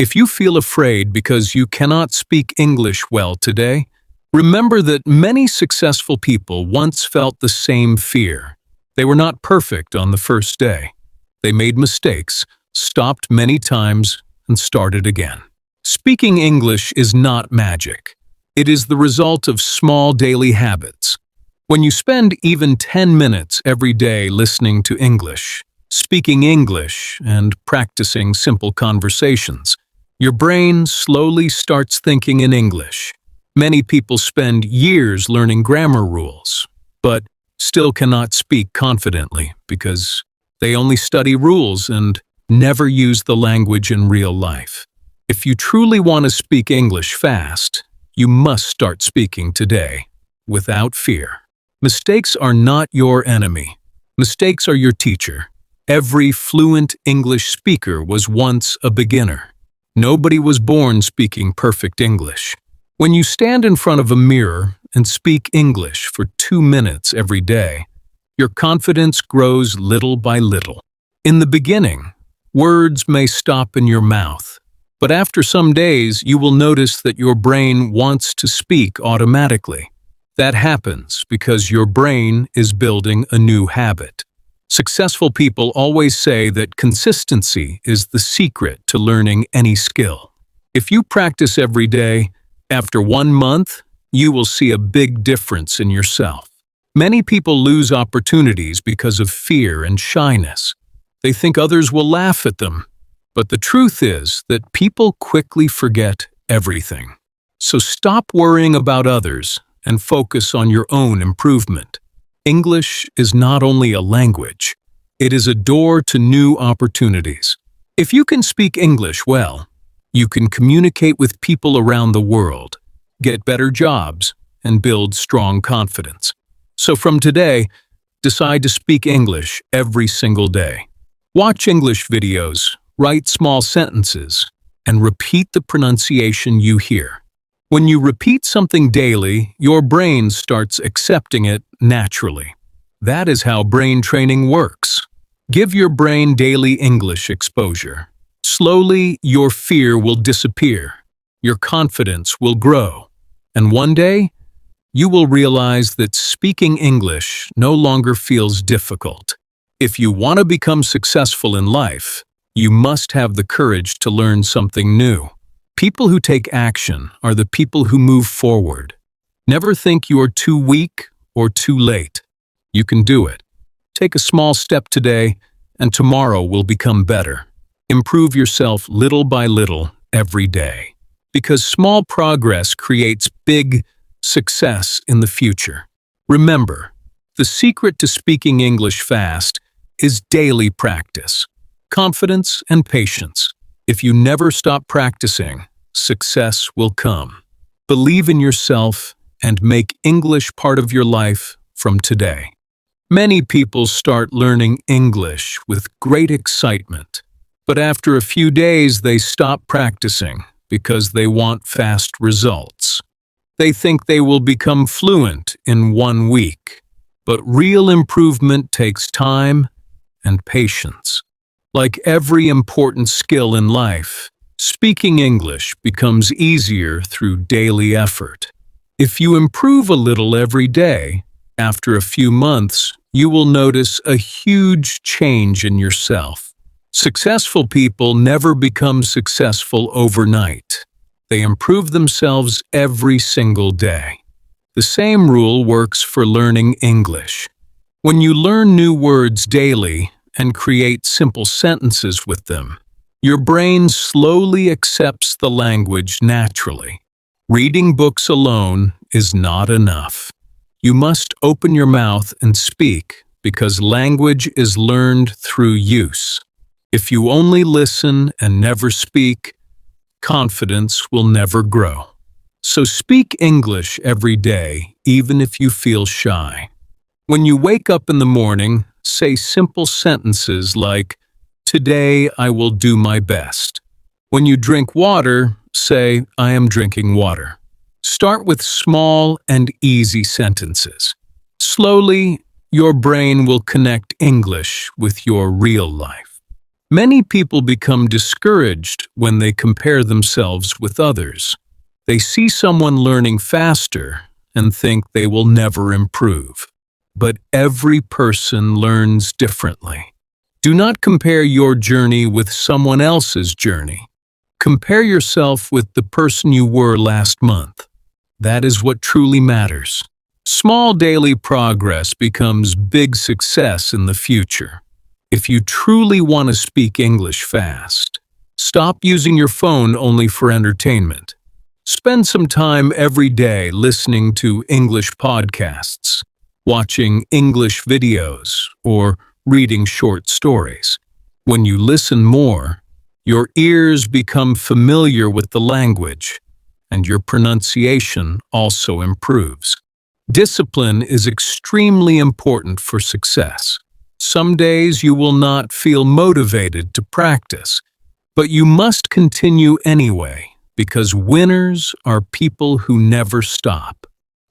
If you feel afraid because you cannot speak English well today, remember that many successful people once felt the same fear. They were not perfect on the first day. They made mistakes, stopped many times, and started again. Speaking English is not magic. It is the result of small daily habits. When you spend even 10 minutes every day listening to English, speaking English, and practicing simple conversations, your brain slowly starts thinking in English. Many people spend years learning grammar rules, but still cannot speak confidently because they only study rules and never use the language in real life. If you truly want to speak English fast, you must start speaking today, without fear. Mistakes are not your enemy. Mistakes are your teacher. Every fluent English speaker was once a beginner. Nobody was born speaking perfect English. When you stand in front of a mirror and speak English for 2 minutes every day, your confidence grows little by little. In the beginning, words may stop in your mouth, but after some days you will notice that your brain wants to speak automatically. That happens because your brain is building a new habit. Successful people always say that consistency is the secret to learning any skill. If you practice every day, after 1 month, you will see a big difference in yourself. Many people lose opportunities because of fear and shyness. They think others will laugh at them. But the truth is that people quickly forget everything. So stop worrying about others and focus on your own improvement. English is not only a language, it is a door to new opportunities. If you can speak English well, you can communicate with people around the world, get better jobs, and build strong confidence. So from today, decide to speak English every single day. Watch English videos, write small sentences, and repeat the pronunciation you hear. When you repeat something daily, your brain starts accepting it naturally. That is how brain training works. Give your brain daily English exposure. Slowly, your fear will disappear. Your confidence will grow. And one day, you will realize that speaking English no longer feels difficult. If you want to become successful in life, you must have the courage to learn something new. People who take action are the people who move forward. Never think you are too weak or too late. You can do it. Take a small step today, and tomorrow will become better. Improve yourself little by little every day, because small progress creates big success in the future. Remember, the secret to speaking English fast is daily practice, confidence, and patience. If you never stop practicing, success will come. Believe in yourself and make English part of your life from today. Many people start learning English with great excitement, but after a few days they stop practicing because they want fast results. They think they will become fluent in 1 week, but real improvement takes time and patience. Like every important skill in life, speaking English becomes easier through daily effort. If you improve a little every day, after a few months, you will notice a huge change in yourself. Successful people never become successful overnight. They improve themselves every single day. The same rule works for learning English. When you learn new words daily and create simple sentences with them, your brain slowly accepts the language naturally. Reading books alone is not enough. You must open your mouth and speak because language is learned through use. If you only listen and never speak, confidence will never grow. So speak English every day, even if you feel shy. When you wake up in the morning, say simple sentences like, "Today I will do my best." When you drink water, say, "I am drinking water." Start with small and easy sentences. Slowly, your brain will connect English with your real life. Many people become discouraged when they compare themselves with others. They see someone learning faster and think they will never improve. But every person learns differently. Do not compare your journey with someone else's journey. Compare yourself with the person you were last month. That is what truly matters. Small daily progress becomes big success in the future. If you truly want to speak English fast, stop using your phone only for entertainment. Spend some time every day listening to English podcasts, watching English videos, or reading short stories. When you listen more, your ears become familiar with the language, and your pronunciation also improves. Discipline is extremely important for success. Some days you will not feel motivated to practice, but you must continue anyway, because winners are people who never stop.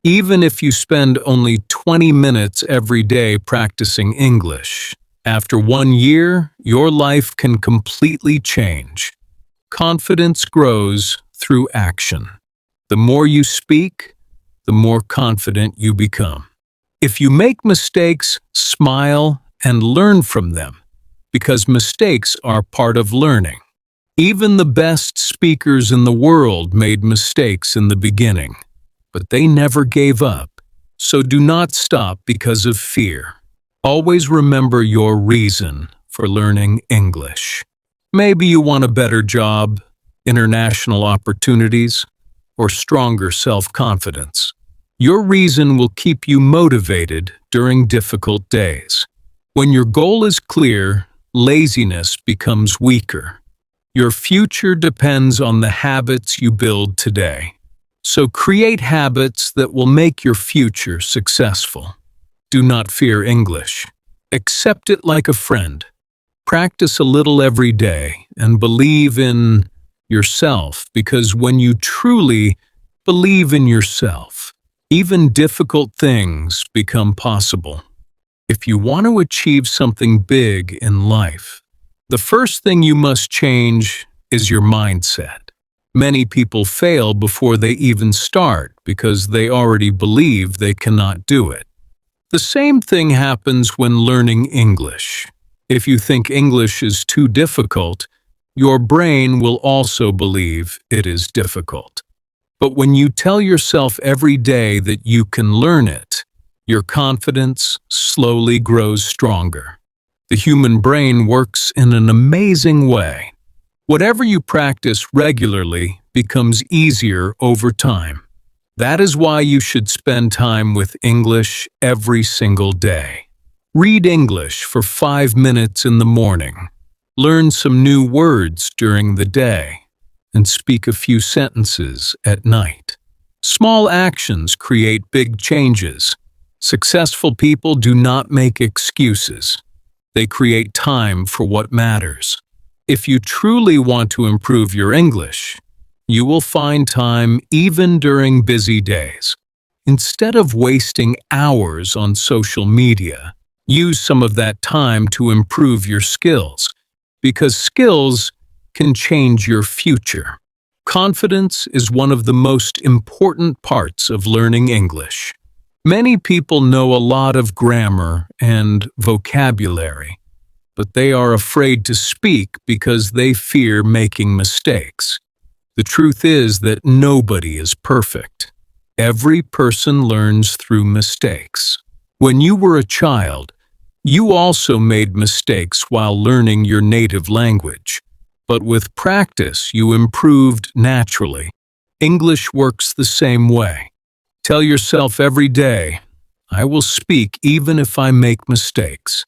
Even if you spend only 20 minutes every day practicing English, after 1 year, your life can completely change. Confidence grows through action. The more you speak, the more confident you become. If you make mistakes, smile and learn from them, because mistakes are part of learning. Even the best speakers in the world made mistakes in the beginning, but they never gave up. So do not stop because of fear. Always remember your reason for learning English. Maybe you want a better job, international opportunities, or stronger self-confidence. Your reason will keep you motivated during difficult days. When your goal is clear, laziness becomes weaker. Your future depends on the habits you build today. So create habits that will make your future successful. Do not fear English. Accept it like a friend. Practice a little every day and believe in yourself, because when you truly believe in yourself, even difficult things become possible. If you want to achieve something big in life, the first thing you must change is your mindset. Many people fail before they even start because they already believe they cannot do it. The same thing happens when learning English. If you think English is too difficult, your brain will also believe it is difficult. But when you tell yourself every day that you can learn it, your confidence slowly grows stronger. The human brain works in an amazing way. Whatever you practice regularly becomes easier over time. That is why you should spend time with English every single day. Read English for 5 minutes in the morning. Learn some new words during the day, and speak a few sentences at night. Small actions create big changes. Successful people do not make excuses. They create time for what matters. If you truly want to improve your English, you will find time even during busy days. Instead of wasting hours on social media, use some of that time to improve your skills, because skills can change your future. Confidence is one of the most important parts of learning English. Many people know a lot of grammar and vocabulary, but they are afraid to speak because they fear making mistakes. The truth is that nobody is perfect. Every person learns through mistakes. When you were a child, you also made mistakes while learning your native language. But with practice, you improved naturally. English works the same way. Tell yourself every day, I will speak even if I make mistakes.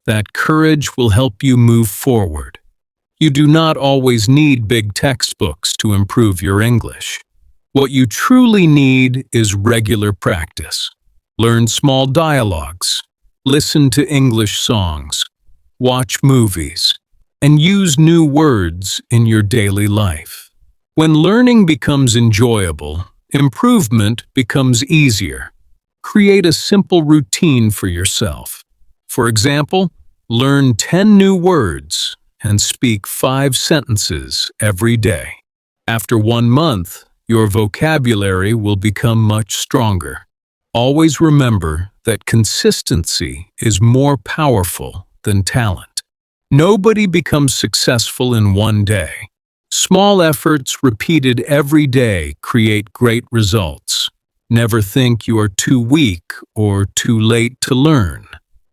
That courage will help you move forward. You do not always need big textbooks to improve your English. What you truly need is regular practice. Learn small dialogues, listen to English songs, watch movies, and use new words in your daily life. When learning becomes enjoyable, improvement becomes easier. Create a simple routine for yourself. For example, learn 10 new words and speak 5 sentences every day. After 1 month, your vocabulary will become much stronger. Always remember that consistency is more powerful than talent. Nobody becomes successful in one day. Small efforts repeated every day create great results. Never think you are too weak or too late to learn.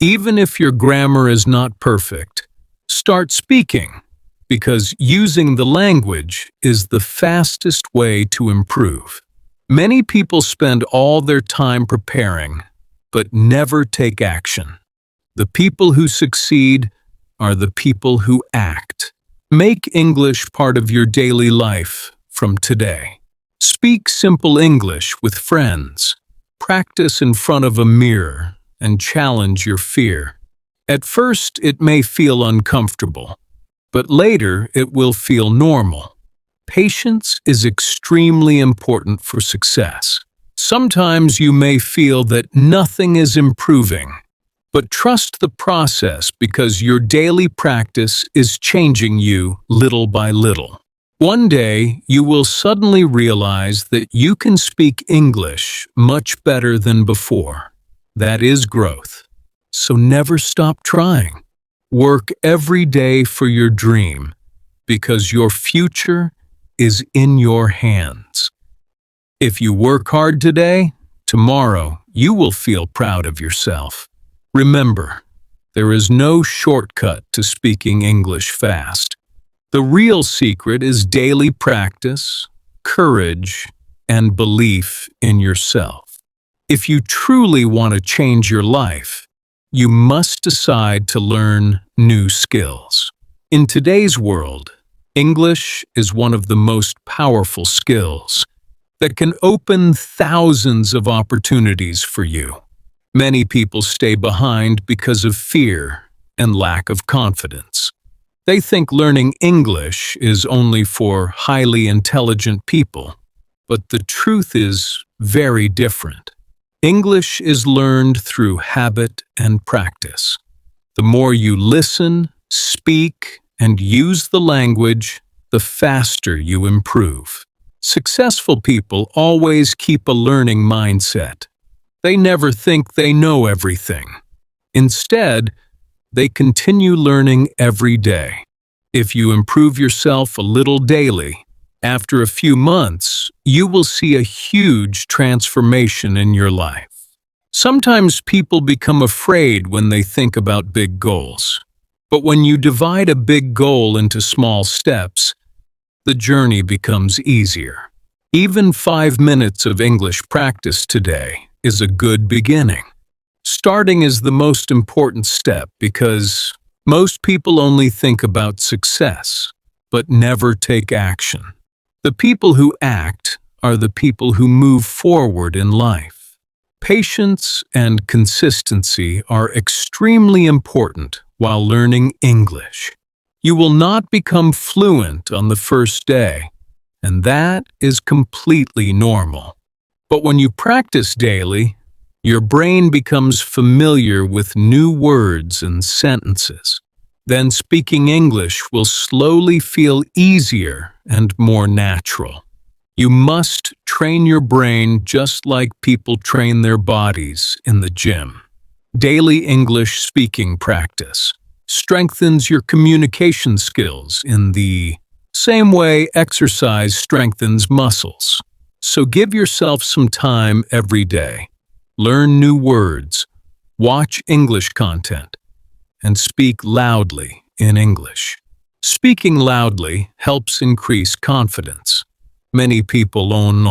Even if your grammar is not perfect, start speaking, because using the language is the fastest way to improve. Many people spend all their time preparing, but never take action. The people who succeed are the people who act. Make English part of your daily life from today. Speak simple English with friends. Practice in front of a mirror and challenge your fear. At first, it may feel uncomfortable, but later it will feel normal. Patience is extremely important for success. Sometimes you may feel that nothing is improving, but trust the process because your daily practice is changing you little by little. One day, you will suddenly realize that you can speak English much better than before. That is growth. So never stop trying. Work every day for your dream, because your future is in your hands. If you work hard today, tomorrow you will feel proud of yourself. Remember, there is no shortcut to speaking English fast. The real secret is daily practice, courage, and belief in yourself. If you truly want to change your life, you must decide to learn new skills. In today's world, English is one of the most powerful skills that can open thousands of opportunities for you. Many people stay behind because of fear and lack of confidence. They think learning English is only for highly intelligent people, but the truth is very different. English is learned through habit and practice. The more you listen, speak, and use the language, the faster you improve. Successful people always keep a learning mindset. They never think they know everything. Instead, they continue learning every day. If you improve yourself a little daily, after a few months, you will see a huge transformation in your life. Sometimes people become afraid when they think about big goals. But when you divide a big goal into small steps, the journey becomes easier. Even 5 minutes of English practice today is a good beginning. Starting is the most important step because most people only think about success, but never take action. The people who act are the people who move forward in life. Patience and consistency are extremely important while learning English. You will not become fluent on the first day, and that is completely normal. But when you practice daily, your brain becomes familiar with new words and sentences. Then speaking English will slowly feel easier and more natural. You must train your brain just like people train their bodies in the gym. Daily English speaking practice strengthens your communication skills in the same way exercise strengthens muscles. So give yourself some time every day. Learn new words, watch English content, and speak loudly in English. Speaking loudly helps increase confidence. Many people don't